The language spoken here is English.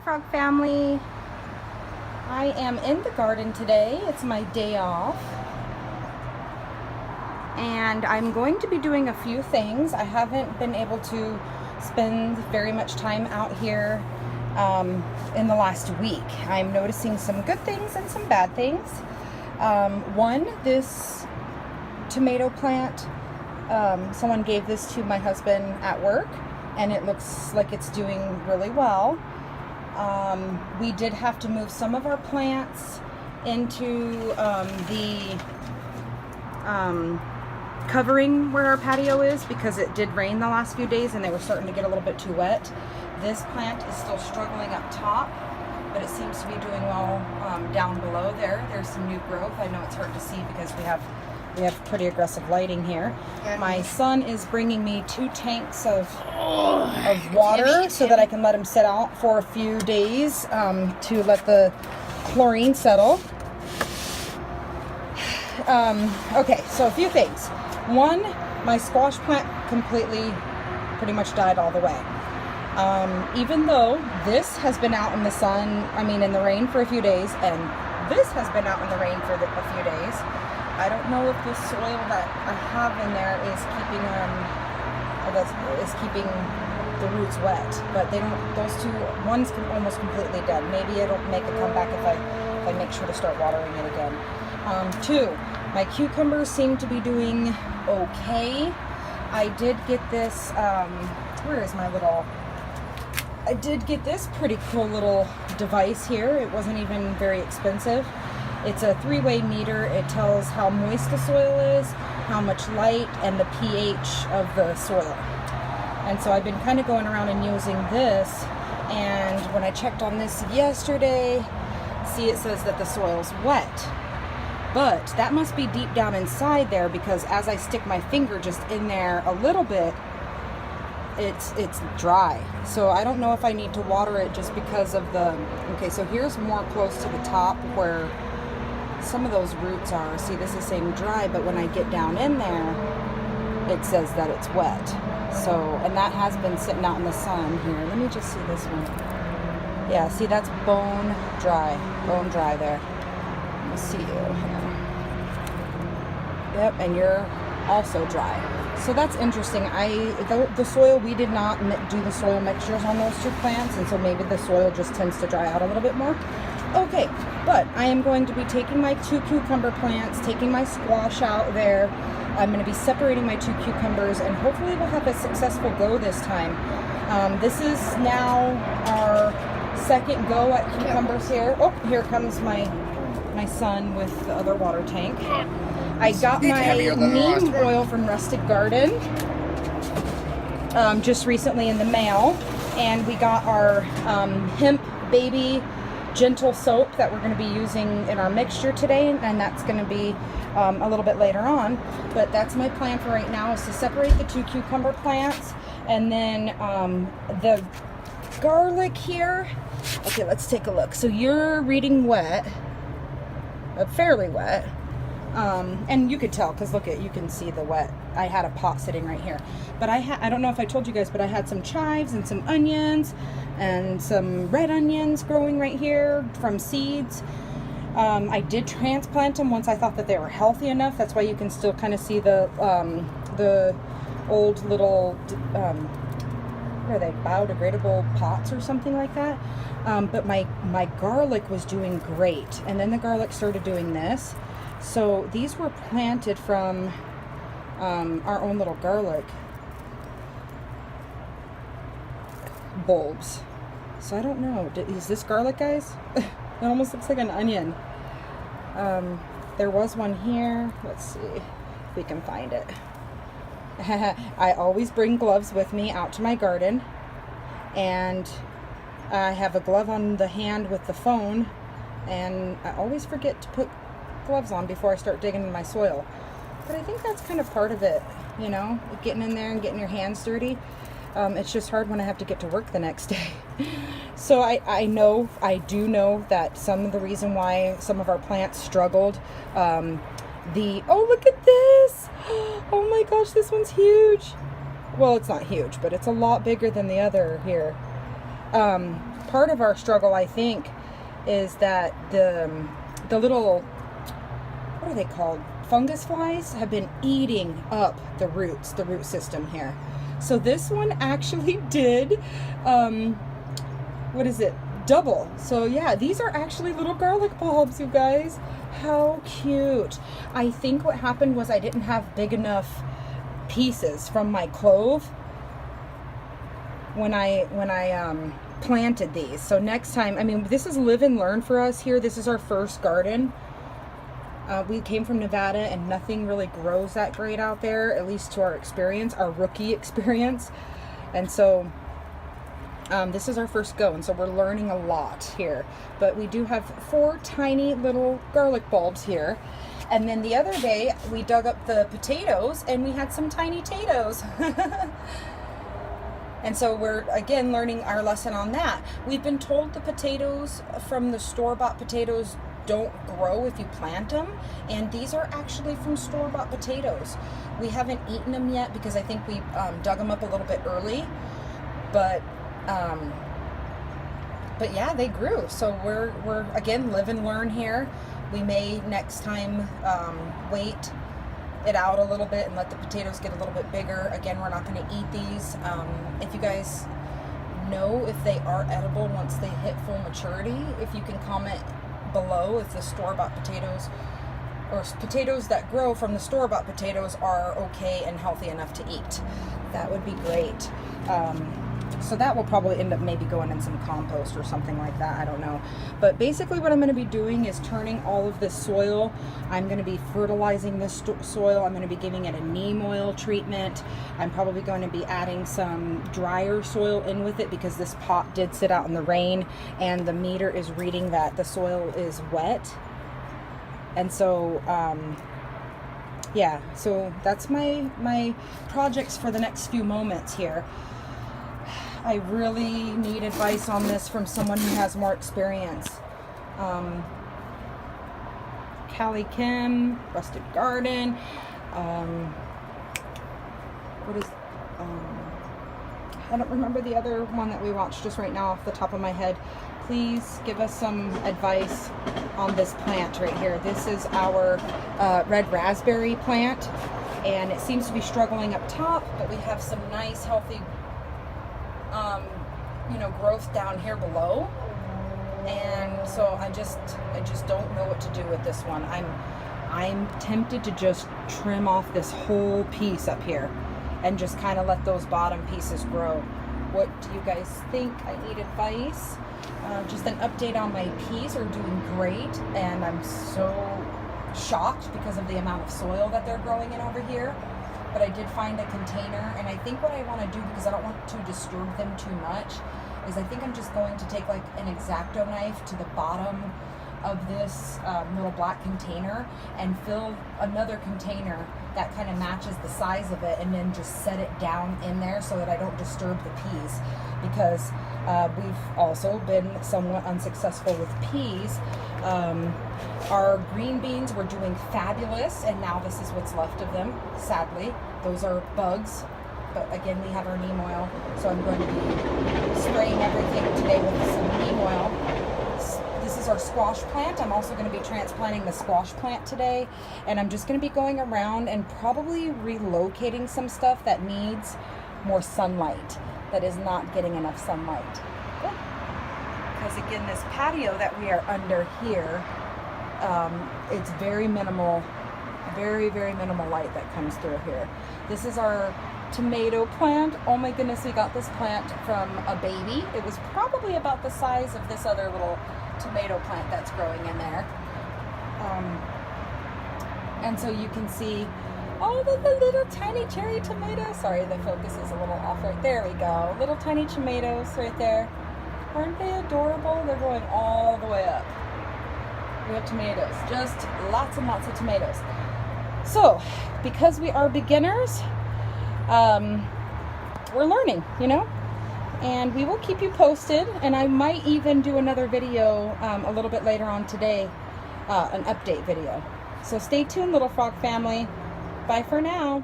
Frog family. I am in the garden today. It's my day off. And I'm going to be doing a few things. I haven't been able to spend very much time out here in the last week. I'm noticing some good things and some bad things. One, this tomato plant, someone gave this to my husband at work, and it looks like it's doing really well. We did have to move some of our plants into the covering where our patio is because it did rain the last few days and they were starting to get a little bit too wet. This plant is still struggling up top, but it seems to be doing well down below there. There's some new growth. I know it's hard to see because we have pretty aggressive lighting here. My son is bringing me 2 tanks of water so that I can let him sit out for a few days to let the chlorine settle. Okay, so a few things. One, my squash plant pretty much died all the way. Even though this has been out in the sun, in the rain for a few days, and this has been out in the rain for a few days, I don't know if the soil that I have in there is keeping the roots wet, but those two, one's almost completely dead. Maybe it'll make a comeback if I make sure to start watering it again. 2, my cucumbers seem to be doing okay. I did get this, I did get this pretty cool little device here. It wasn't even very expensive. It's a 3-way meter. It tells how moist the soil is, how much light, and the pH of the soil. And so I've been kind of going around and using this, and when I checked on this yesterday, see, it says that the soil's wet. But that must be deep down inside there, because as I stick my finger just in there a little bit, it's dry. So I don't know if I need to water it just because of the... Okay, so here's more close to the top where some of those roots are. See, this is saying dry, but when I get down in there, it says that it's wet. So, and that has been sitting out in the sun here. Let me just see this one. Yeah, see, that's bone dry there. Let me see you here. Yep, and you're also dry. So that's interesting. The soil, we did not do the soil mixtures on those 2 plants, and so maybe the soil just tends to dry out a little bit more. Okay, but I am going to be taking my 2 cucumber plants, taking my squash out there. I'm going to be separating my 2 cucumbers, and hopefully we'll have a successful go this time. This is now our second go at cucumbers here. Oh, here comes my son with the other water tank. I got my neem oil from Rusted Garden just recently in the mail, and we got our hemp baby gentle soap that we're going to be using in our mixture today, and that's going to be a little bit later on. But that's my plan for right now, is to separate the 2 cucumber plants, and then the garlic here. Okay, let's take a look. So you're reading wet, fairly wet. And you could tell, because look, you can see the wet. I had a pot sitting right here, but I don't know if I told you guys, but I had some chives and some onions and some red onions growing right here from seeds. I did transplant them once I thought that they were healthy enough. That's why you can still kind of see the old little what are they, biodegradable pots or something like that. But my garlic was doing great, and then the garlic started doing this. So these were planted from our own little garlic bulbs. So I don't know. Is this garlic, guys? It almost looks like an onion. There was one here. Let's see if we can find it. I always bring gloves with me out to my garden. And I have a glove on the hand with the phone. And I always forget to put gloves on before I start digging in my soil, but I think that's kind of part of it, getting in there and getting your hands dirty. It's just hard when I have to get to work the next day. So I do know that some of the reason why some of our plants struggled, oh, look at this. Oh my gosh, this one's huge. Well, it's not huge, but it's a lot bigger than the other here. part of our struggle, I think, is that the little, what are they called? Fungus flies have been eating up the root system here. So this one actually did, what is it? Double. So yeah, these are actually little garlic bulbs, you guys. How cute. I think what happened was I didn't have big enough pieces from my clove when I planted these. So next time, I mean, this is live and learn for us here. This is our first garden. We came from Nevada and nothing really grows that great out there, at least to our experience, our rookie experience. And so this is our first go, and so we're learning a lot here. But we do have 4 tiny little garlic bulbs here. And then the other day we dug up the potatoes and we had some tiny potatoes. And so we're again learning our lesson on that. We've been told the potatoes from the store-bought potatoes don't grow if you plant them, and these are actually from store-bought potatoes. We haven't eaten them yet because I think we dug them up a little bit early, but yeah, they grew. So we're again live and learn here. We may next time wait it out a little bit and let the potatoes get a little bit bigger. Again, we're not going to eat these. If you guys know if they are edible once they hit full maturity, if you can comment below if the store-bought potatoes or potatoes that grow from the store-bought potatoes are okay and healthy enough to eat. That would be great. So that will probably end up maybe going in some compost or something like that. I don't know. But basically what I'm going to be doing is turning all of this soil. I'm going to be fertilizing this soil. I'm going to be giving it a neem oil treatment. I'm probably going to be adding some drier soil in with it because this pot did sit out in the rain and the meter is reading that the soil is wet. And so, yeah, so that's my projects for the next few moments here. I really need advice on this from someone who has more experience. Callie Kim, Rusted Garden. What is, I don't remember the other one that we watched just right now off the top of my head. Please give us some advice on this plant right here. This is our red raspberry plant, and it seems to be struggling up top, but we have some nice healthy you know, growth down here below, and so I just don't know what to do with this one. I'm tempted to just trim off this whole piece up here and just kind of let those bottom pieces grow. What do you guys think? I need advice. Just an update on my peas are doing great, and I'm so shocked because of the amount of soil that they're growing in over here. But I did find a container, and I think what I want to do, because I don't want to disturb them too much, is I think I'm just going to take like an X-Acto knife to the bottom of this little black container and fill another container that kind of matches the size of it, and then just set it down in there so that I don't disturb the peas, because we've also been somewhat unsuccessful with peas. Our green beans were doing fabulous, and now this is what's left of them, sadly. Those are bugs, but again, we have our neem oil, so I'm going to be spraying everything today with some neem oil. This is our squash plant. I'm also going to be transplanting the squash plant today, and I'm just going to be going around and probably relocating some stuff that needs more sunlight, that is not getting enough sunlight. Because again, this patio that we are under here, it's very minimal, very minimal light that comes through here. This is our tomato plant. Oh my goodness, we got this plant from a baby. It was probably about the size of this other little tomato plant that's growing in there. And so you can see all the little tiny cherry tomatoes. Sorry, the focus is a little off right there. We go. Little tiny tomatoes right there. Aren't they adorable? They're growing all the way up. We have tomatoes, just lots and lots of tomatoes. So, because we are beginners, we're learning, you know, and we will keep you posted, and I might even do another video a little bit later on today, an update video. So stay tuned, Little Frog family. Bye for now.